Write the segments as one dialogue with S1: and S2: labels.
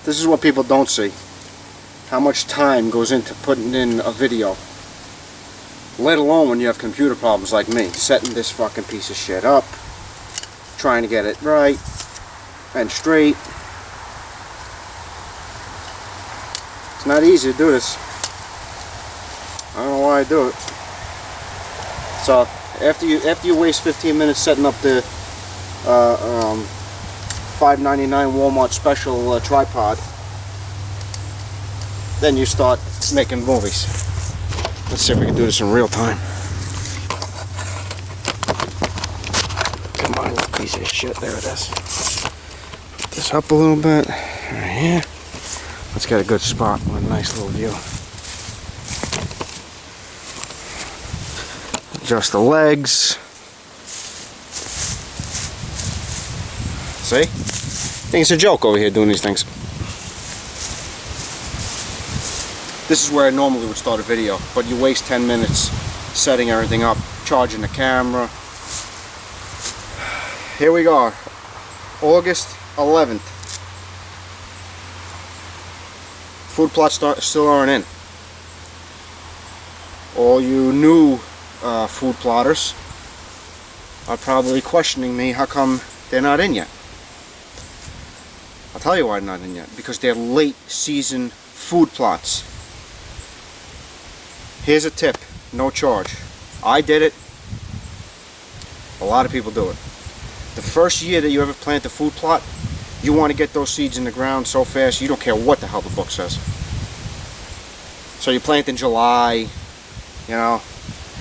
S1: This is what people don't see. How much time goes into putting in a video. Let alone when you have computer problems like me. Setting this fucking piece of shit up. Trying to get it right and straight. It's not easy to do this. I don't know why I do it. So after you waste 15 minutes setting up the $5.99 Walmart special tripod, then you start making movies. Let's see if we can do this in real time. Come on, you piece of shit. There it is. Put this up a little bit. Right here. Let's get a good spot with a nice little view. Adjust the legs. See? I think it's a joke over here doing these things. This is where I normally would start a video, but you waste 10 minutes setting everything up, charging the camera. Here we go. August 11th. Food plots still aren't in. All you new food plotters are probably questioning me how come they're not in yet. I'll tell you why they're not in yet. Because they're late season food plots. Here's a tip, no charge. I did it. A lot of people do it. The first year that you ever plant a food plot, you want to get those seeds in the ground so fast you don't care what the hell the book says. So you plant in July, you know,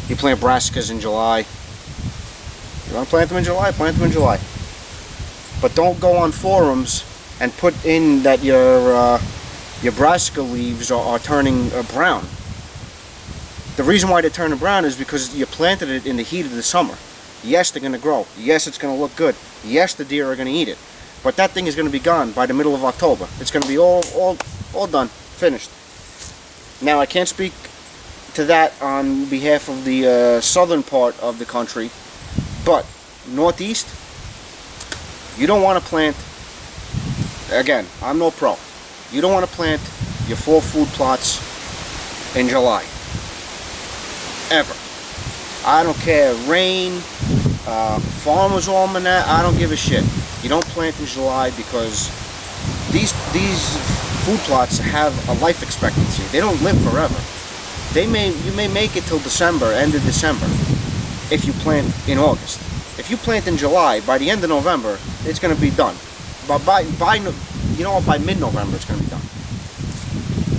S1: you plant brassicas in July. You want to plant them in July? Plant them in July. But don't go on forums and put in that your brassica leaves are turning brown. The reason why they're turning brown is because you planted it in the heat of the summer. Yes, they're going to grow. Yes, it's going to look good. Yes, the deer are going to eat it. But that thing is going to be gone by the middle of October. It's going to be all done, finished. Now, I can't speak to that on behalf of the southern part of the country, but northeast, you don't want to plant, again, I'm no pro, you don't want to plant your fall food plots in July. Ever. I don't care, rain, farmer's almanac, I don't give a shit. You don't plant in July because these food plots have a life expectancy. They don't live forever. You may make it till December, end of December, if you plant in August. If you plant in July, by the end of November, it's going to be done. But by mid-November, it's going to be done.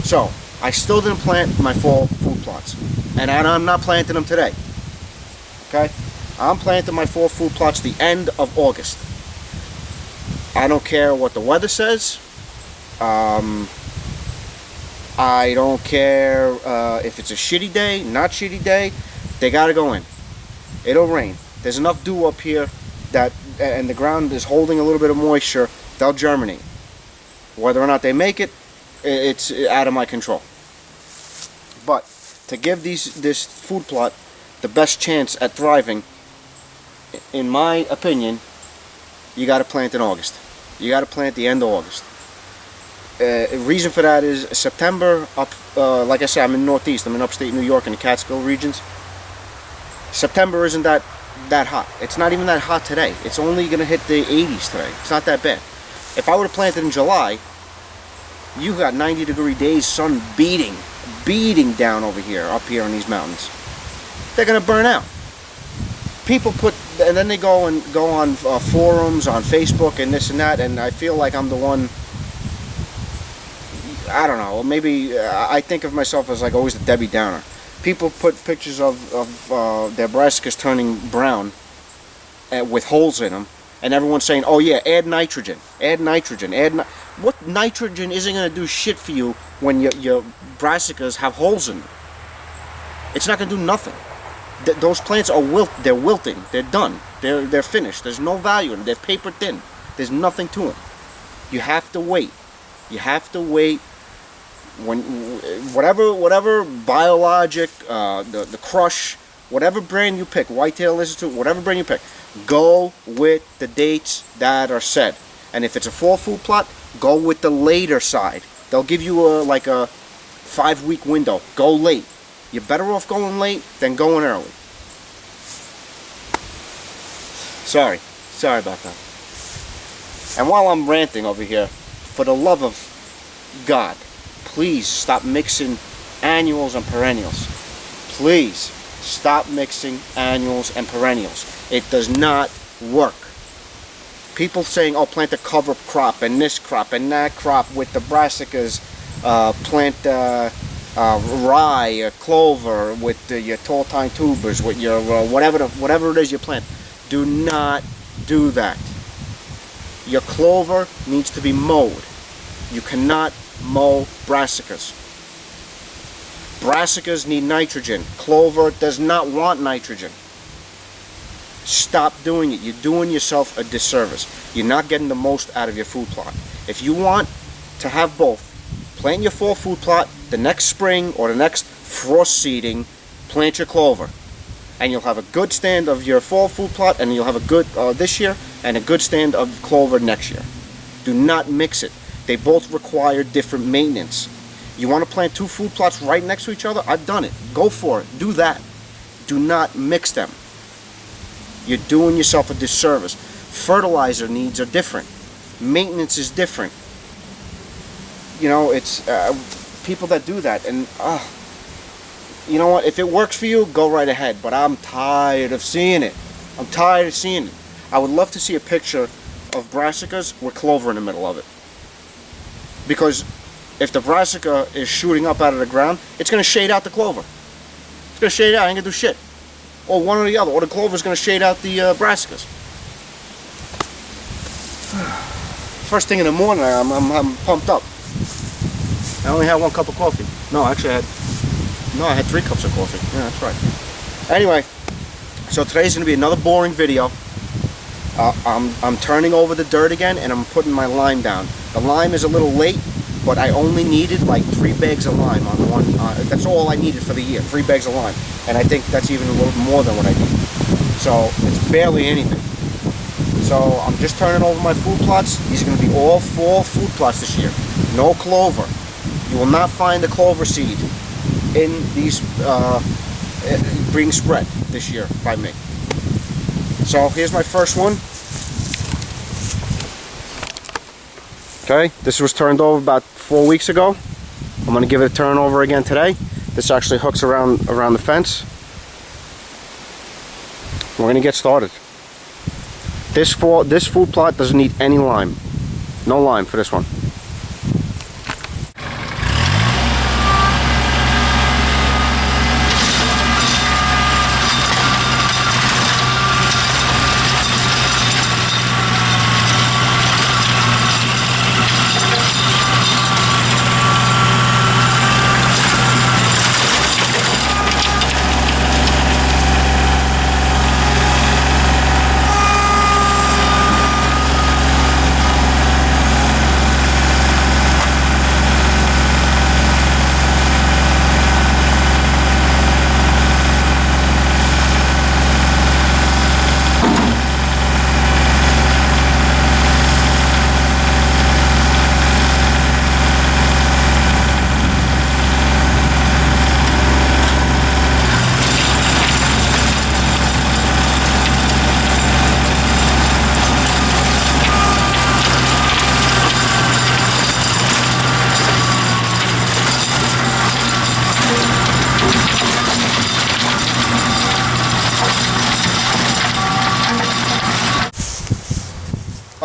S1: So, I still didn't plant my fall food plots. And I'm not planting them today. Okay? I'm planting my fall food plots the end of August. I don't care what the weather says. I don't care if it's a shitty day, not shitty day. They gotta go in. It'll rain. There's enough dew up here that, and the ground is holding a little bit of moisture. They'll germinate. Whether or not they make it, it's out of my control. But to give this food plot the best chance at thriving, in my opinion, you got to plant in August. You got to plant the end of August. Reason for that is September up. Like I said, I'm in Northeast. I'm in upstate New York in the Catskill regions. September isn't that hot. It's not even that hot today. It's only going to hit the 80s today. It's not that bad. If I would have planted in July, you got 90-degree days, sun beating down over here, up here in these mountains. They're going to burn out. People put, and then they go on forums, on Facebook, and this and that, and I feel like I'm the one. I don't know. Maybe I think of myself as like always the Debbie Downer. People put pictures of their brassicas turning brown with holes in them, and everyone's saying, "Oh yeah, add nitrogen, add nitrogen, What nitrogen isn't going to do shit for you when your brassicas have holes in them? It's not going to do nothing. Those plants are they're wilting. They're done. They're finished. There's no value in them. They're paper thin. There's nothing to them. You have to wait. You have to wait. When whatever biologic, the Crush, whatever brand you pick, Whitetail Institute, whatever brand you pick, go with the dates that are set. And if it's a fall food plot, go with the later side. They'll give you like a 5-week window. Go late. You're better off going late than going early. Sorry about that. And while I'm ranting over here, for the love of God, please stop mixing annuals and perennials. Please stop mixing annuals and perennials. It does not work. People saying, oh, plant a cover crop and this crop and that crop with the brassicas, plant rye, clover with your tall tine tubers, with your whatever it is you plant. Do not do that. Your clover needs to be mowed. You cannot mow brassicas. Brassicas need nitrogen. Clover does not want nitrogen. Stop doing it. You're doing yourself a disservice. You're not getting the most out of your food plot. If you want to have both, plant your fall food plot, the next spring or the next frost seeding, plant your clover. And you'll have a good stand of your fall food plot, and you'll have a good this year and a good stand of clover next year. Do not mix it. They both require different maintenance. You want to plant 2 food plots right next to each other? I've done it. Go for it. Do that. Do not mix them. You're doing yourself a disservice. Fertilizer needs are different. Maintenance is different. You know, it's people that do that, and you know what? If it works for you, go right ahead. But I'm tired of seeing it. I'm tired of seeing it. I would love to see a picture of brassicas with clover in the middle of it. Because if the brassica is shooting up out of the ground, it's going to shade out the clover. It's going to shade out. I ain't going to do shit. Or one or the other. Or the clover is going to shade out the brassicas. First thing in the morning, I'm pumped up. I only had 1 cup of coffee. No, actually I had 3 cups of coffee. Yeah, that's right. Anyway, so today's going to be another boring video. I'm turning over the dirt again, and I'm putting my lime down. The lime is a little late, but I only needed like 3 bags of lime on one. That's all I needed for the year, 3 bags of lime. And I think that's even a little more than what I need. So it's barely anything. So I'm just turning over my food plots. These are going to be all fall food plots this year. No clover. You will not find the clover seed in these being spread this year by me. So here's my first one. Okay, this was turned over about 4 weeks ago. I'm going to give it a turn over again today. This actually hooks around the fence. We're going to get started. This food plot doesn't need any lime. No lime for this one.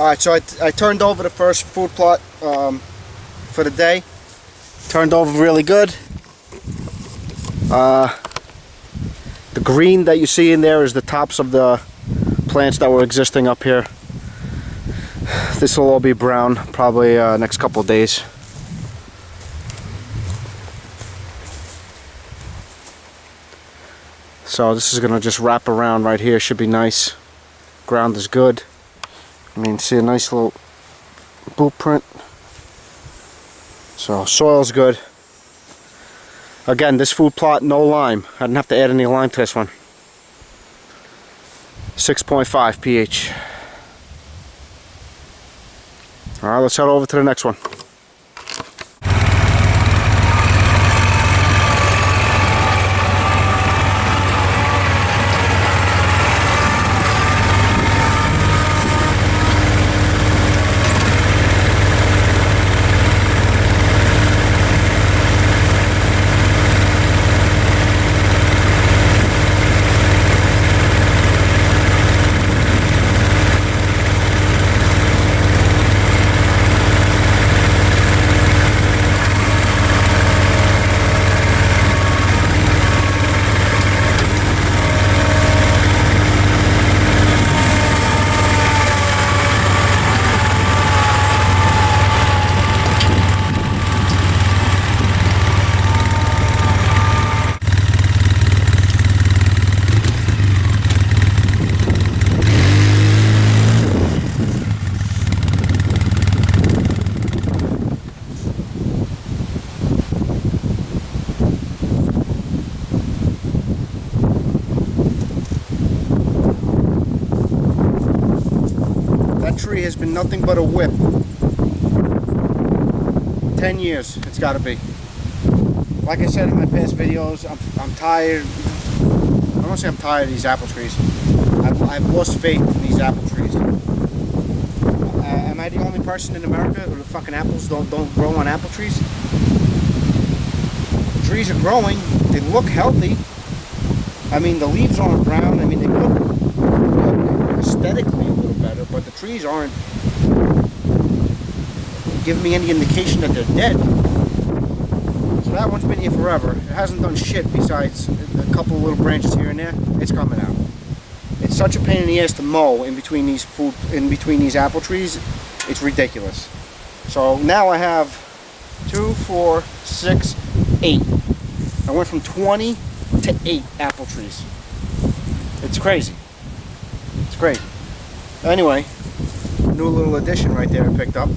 S1: Alright, so I turned over the first food plot for the day. Turned over really good. The green that you see in there is the tops of the plants that were existing up here. This will all be brown probably next couple of days. So this is going to just wrap around right here. Should be nice. Ground is good. I mean, see a nice little blueprint. So soil's good. Again, this food plot, no lime. I didn't have to add any lime to this one. 6.5 pH. Alright, let's head over to the next one. Tree has been nothing but a whip. 10 years it's got to be. Like I said in my past videos, I'm tired. I don't want to say I'm tired of these apple trees. I've lost faith in these apple trees. Am I the only person in America where the fucking apples don't grow on apple trees? The trees are growing. They look healthy. I mean, the leaves aren't brown. I mean, they look aesthetically a little better, but the trees aren't giving me any indication that they're dead. So that one's been here forever. It hasn't done shit besides a couple of little branches here and there. It's coming out. It's such a pain in the ass to mow in between these apple trees. It's ridiculous. So now I have 2, 4, 6, 8. I went from 20 to 8 apple trees. It's crazy. It's great. Anyway, new little addition right there I picked up.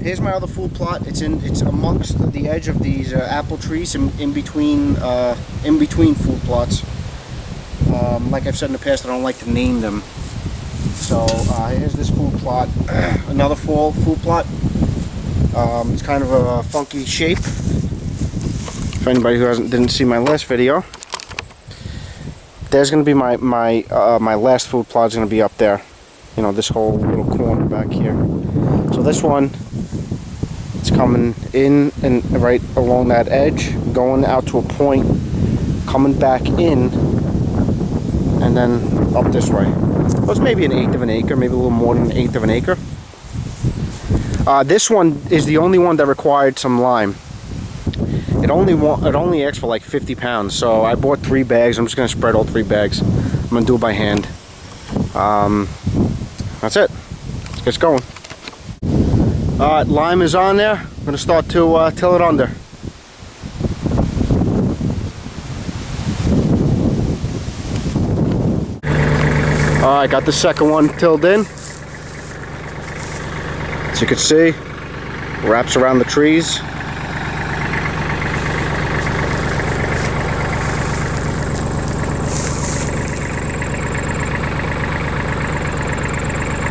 S1: Here's my other food plot. It's amongst the edge of these apple trees, in between food plots. Like I've said in the past, I don't like to name them. So here's this food plot, another fall food plot. It's kind of a funky shape. For anybody who didn't see my last video, there's going to be my last food plot is going to be up there. You know, this whole little corner back here. So this one, it's coming in and right along that edge, going out to a point, coming back in, and then up this way. Well, it's maybe 1/8 of an acre, maybe a little more than 1/8 of an acre. This one is the only one that required some lime. It only asked for like 50 pounds, so I bought 3 bags. I'm just going to spread all 3 bags. I'm going to do it by hand. That's it. Let's get going. Alright, lime is on there. I'm going to start to till it under. Alright, got the second one tilled in. As you can see, wraps around the trees.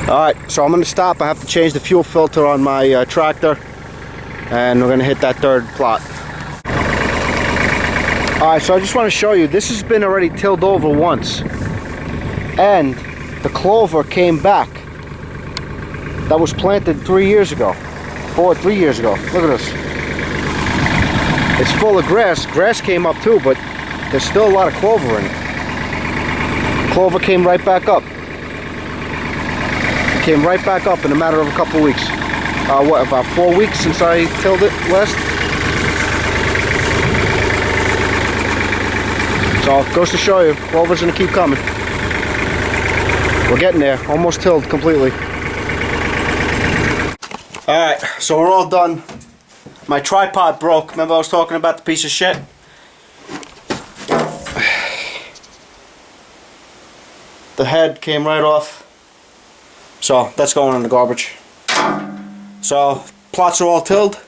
S1: Alright, so I'm going to stop. I have to change the fuel filter on my tractor, and we're going to hit that third plot. Alright, so I just want to show you, this has been already tilled over once, and the clover came back. That was planted 3 years ago. 3 years ago. Look at this. It's full of grass. Grass came up too, but there's still a lot of clover in it. Clover came right back up. Came right back up in a matter of a couple weeks. What, about 4 weeks since I tilled it last? So it goes to show you, clover's gonna keep coming. We're getting there, almost tilled completely. Alright, so we're all done. My tripod broke. Remember I was talking about the piece of shit? The head came right off. So that's going in the garbage. So plots are all tilled.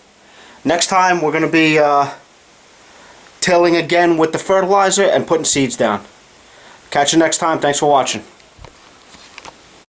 S1: Next time we're going to be tilling again with the fertilizer and putting seeds down. Catch you next time. Thanks for watching.